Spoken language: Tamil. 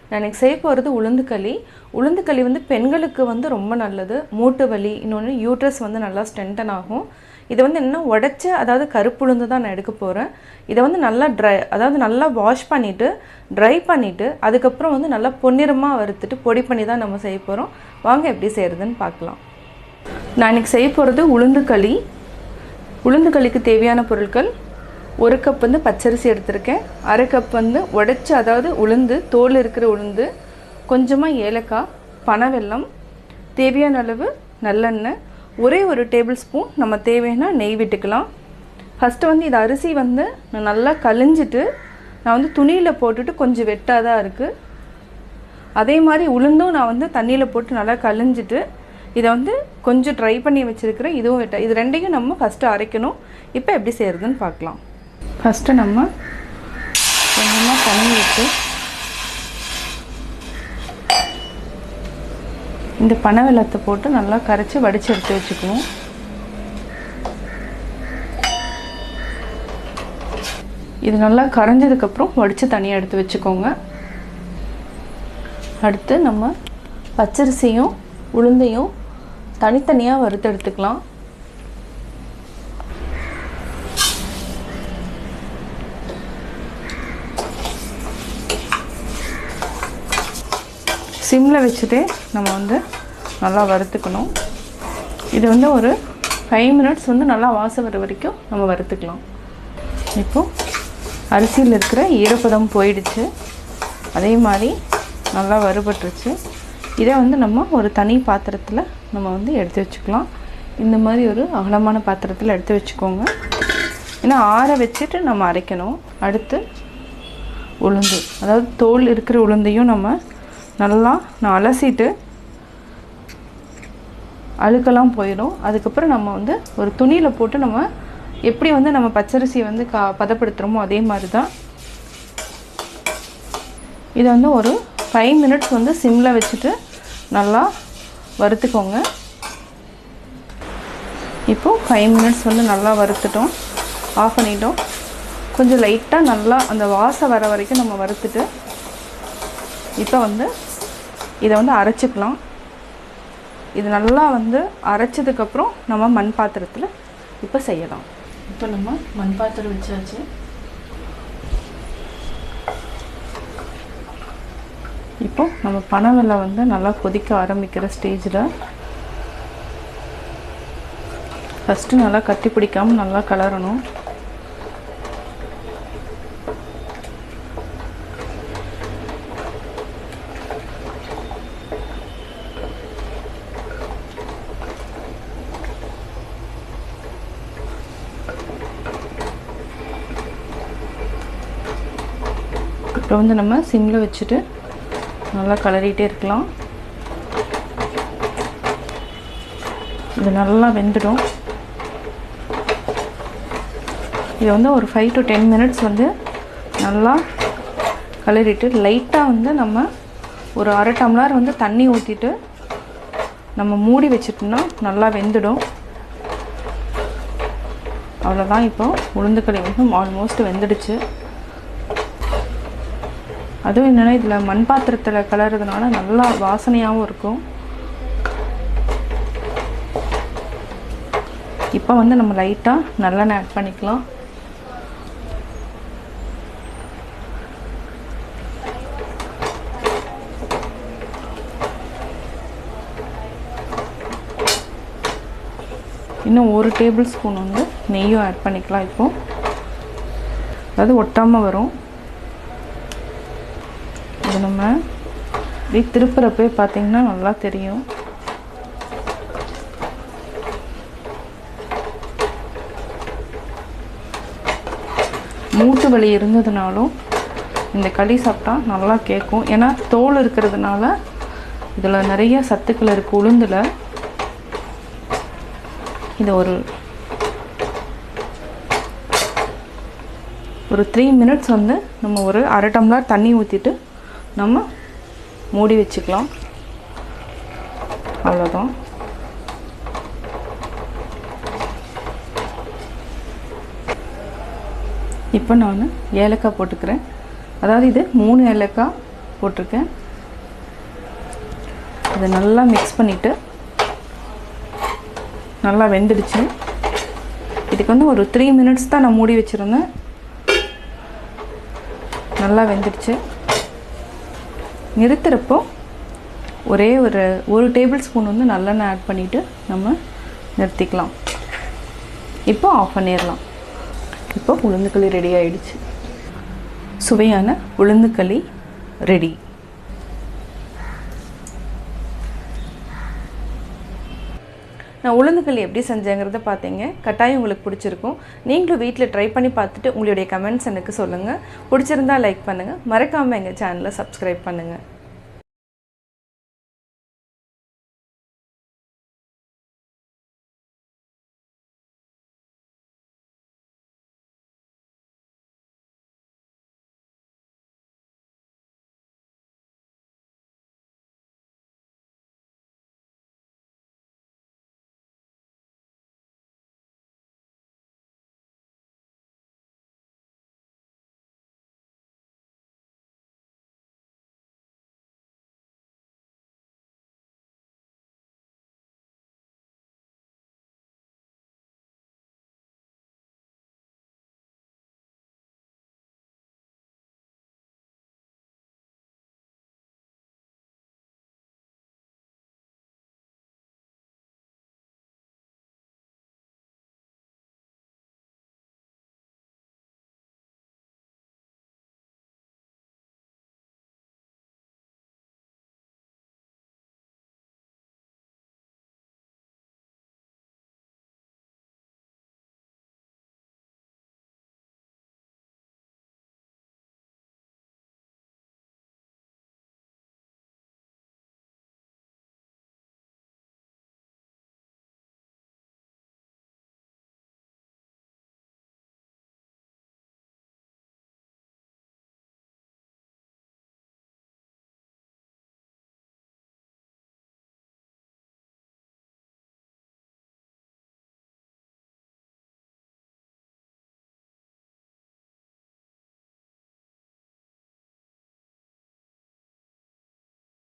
நான் இன்னைக்கு செய்ய போகிறது உளுந்து களி. உளுந்து களி வந்து பெண்களுக்கு வந்து ரொம்ப நல்லது. மூட்டு வலி, இன்னொன்று யூட்ரஸ் வந்து நல்லா ஸ்ட்ரென்தன் ஆகும். இதை வந்து என்ன உடைச்ச, அதாவது கருப்பு உளுந்து தான் நான் எடுக்க போகிறேன். இதை வந்து நல்லா நல்லா வாஷ் பண்ணிவிட்டு ட்ரை பண்ணிவிட்டு அதுக்கப்புறம் வந்து நல்லா பொன்னிறமாக வறுத்துட்டு பொடி பண்ணி தான் நம்ம செய்ய போகிறோம். வாங்க எப்படி செய்கிறதுன்னு பார்க்கலாம். நான் இன்றைக்கி செய்ய போகிறது உளுந்து களி. உளுந்து களிக்கு தேவையான பொருட்கள்: 1 கப் வந்து பச்சரிசி எடுத்திருக்கேன், 1/2 கப் வந்து உடைச்ச, அதாவது உளுந்து, தோல் இருக்கிற உளுந்து, கொஞ்சமாக ஏலக்காய், பனவெல்லம், தேவையான அளவு நல்லெண்ணெய், ஒரே 1 டேபிள் ஸ்பூன் நம்ம தேவையான நெய் விட்டுக்கலாம். ஃபஸ்ட்டு வந்து இது அரிசி வந்து நான் நல்லா கழிஞ்சிட்டு நான் வந்து துணியில் போட்டுட்டு கொஞ்சம் வெட்டாக தான் இருக்குது. அதே மாதிரி உளுந்தும் நான் வந்து தண்ணியில் போட்டு நல்லா கழிஞ்சிட்டு இதை வந்து கொஞ்சம் ட்ரை பண்ணி வச்சுருக்கிறேன். இதுவும் வெட்ட, இது ரெண்டையும் நம்ம ஃபஸ்ட்டு அரைக்கணும். இப்போ எப்படி செய்கிறதுன்னு பார்க்கலாம். ஃபஸ்ட்டு நம்ம கொஞ்சமாக தண்ணி விட்டு இந்த பனவெல்லத்தை போட்டு நல்லா கரைச்சி வடித்து எடுத்து வச்சுக்குவோம். இது நல்லா கரைஞ்சதுக்கப்புறம் வடித்து தனியாக எடுத்து வச்சுக்கோங்க. அடுத்து நம்ம பச்சரிசியும் உளுந்தையும் தனித்தனியாக வறுத்து எடுத்துக்கலாம். சிம்மில் வச்சுட்டு நம்ம வந்து நல்லா வறுத்துக்கணும். இது வந்து ஒரு 5 மினிட்ஸ் வந்து நல்லா வாசம் வர வரைக்கும் நம்ம வறுத்துக்கலாம். இப்போது அரிசியில் இருக்கிற ஈரப்பதம் போயிடுச்சு, அதே மாதிரி நல்லா வறுபட்டுருச்சு. இதை வந்து நம்ம ஒரு தனி பாத்திரத்தில் நம்ம வந்து எடுத்து வச்சுக்கலாம். இந்த மாதிரி ஒரு அகலமான பாத்திரத்தில் எடுத்து வச்சுக்கோங்க. ஏன்னா ஆற வச்சுட்டு நம்ம அரைக்கணும். அடுத்து உளுந்து, அதாவது தோல் இருக்கிற உளுந்தையும் நம்ம நல்லா நான் அலசிட்டு அழுக்கெல்லாம் போயிடும். அதுக்கப்புறம் நம்ம வந்து ஒரு துணியில் போட்டு நம்ம எப்படி வந்து நம்ம பச்சரிசியை வந்து பதப்படுத்துகிறோமோ அதே மாதிரி தான். இதை வந்து ஒரு 5 மினிட்ஸ் வந்து சிம்மில் வச்சுட்டு நல்லா வறுத்துக்கோங்க. இப்போது 5 மினிட்ஸ் வந்து நல்லா வறுத்துட்டோம், ஆஃப் பண்ணிட்டோம். கொஞ்சம் லைட்டாக நல்லா அந்த வாசம் வர வரைக்கும் நம்ம வறுத்துட்டு இப்போ வந்து இதை வந்து அரைச்சிக்கலாம். இது நல்லா வந்து அரைச்சதுக்கப்புறம் நம்ம மண் பாத்திரத்தில் இப்போ செய்யலாம். இப்போ நம்ம மண் பாத்திரம் வச்சாச்சு. இப்போ நம்ம பனவெல்லம் வந்து நல்லா கொதிக்க ஆரம்பிக்கிற ஸ்டேஜில் ஃபஸ்ட்டு நல்லா கட்டி பிடிக்காமல் நல்லா கலரணும். இப்போ வந்து நம்ம சிம்மில் வச்சுட்டு நல்லா கலரிகிட்டே இருக்கலாம். இது நல்லா வெந்துடும். இது வந்து ஒரு 5 to 10 மினிட்ஸ் வந்து நல்லா கலரிட்டு லைட்டாக வந்து நம்ம ஒரு 1/2 டம்ளர் வந்து தண்ணி ஊற்றிட்டு நம்ம மூடி வச்சிட்டோம்னா நல்லா வெந்துடும். அவ்வளோதான். இப்போ உளுந்துக்களி வந்து ஆல்மோஸ்ட் வெந்துடுச்சு. அதுவும் என்னென்னா இதில் மண் பாத்திரத்தில் கலர்றதுனால நல்லா வாசனையாகவும் இருக்கும். இப்போ வந்து நம்ம லைட்டாக நல்லெண்ணெய் ஆட் பண்ணிக்கலாம். இன்னும் 1 டேபிள் ஸ்பூன் வந்து நெய்யும் ஆட் பண்ணிக்கலாம். இப்போது அதாவது ஒட்டாமல் வரும். இது நம்ம இப்படி திருப்புறப்பே பார்த்திங்கன்னா நல்லா தெரியும். மூட்டு வலி இருந்ததுனாலும் இந்த களி சாப்பிட்டா நல்லா கேட்கும். ஏன்னா தோல் இருக்கிறதுனால இதில் நிறைய சத்துக்கள் இருக்குது உளுந்தில். இது ஒரு 3 மினிட்ஸ் வந்து நம்ம ஒரு 1/2 டம்ளர் தண்ணி ஊற்றிட்டு நம்ம மூடி வச்சுக்கலாம். அவ்வளோதான். இப்போ நான் ஏலக்காய் போட்டுக்கிறேன். அதாவது இது 3 ஏலக்காய் போட்டிருக்கேன். அதை நல்லா மிக்ஸ் பண்ணிவிட்டு நல்லா வெந்துடுச்சு. இதுக்கு வந்து ஒரு 3 மினிட்ஸ் தான் நான் மூடி வச்சுருந்தேன். நல்லா வெந்துடுச்சு. நிறுத்துகிறப்போ ஒரே ஒரு டேபிள் ஸ்பூன் வந்து நல்லெண்ணெய் ஆட் பண்ணிவிட்டு நம்ம நிறுத்திக்கலாம். இப்போ ஆஃப் பண்ணிடலாம். இப்போ உளுந்துக்களி ரெடி ஆகிடுச்சு. சுவையான உளுந்துக்களி ரெடி. நான் உளுந்துக்களி எப்படி செஞ்சேங்கிறத பார்த்தீங்க. கட்டாயம் உங்களுக்கு பிடிச்சிருக்கும். நீங்களும் வீட்டில் ட்ரை பண்ணி பார்த்துட்டு உங்களுடைய கமெண்ட்ஸ் எனக்கு சொல்லுங்கள். பிடிச்சிருந்தா லைக் பண்ணுங்கள். மறக்காமல் எங்கள் சேனலை சப்ஸ்கிரைப் பண்ணுங்கள்.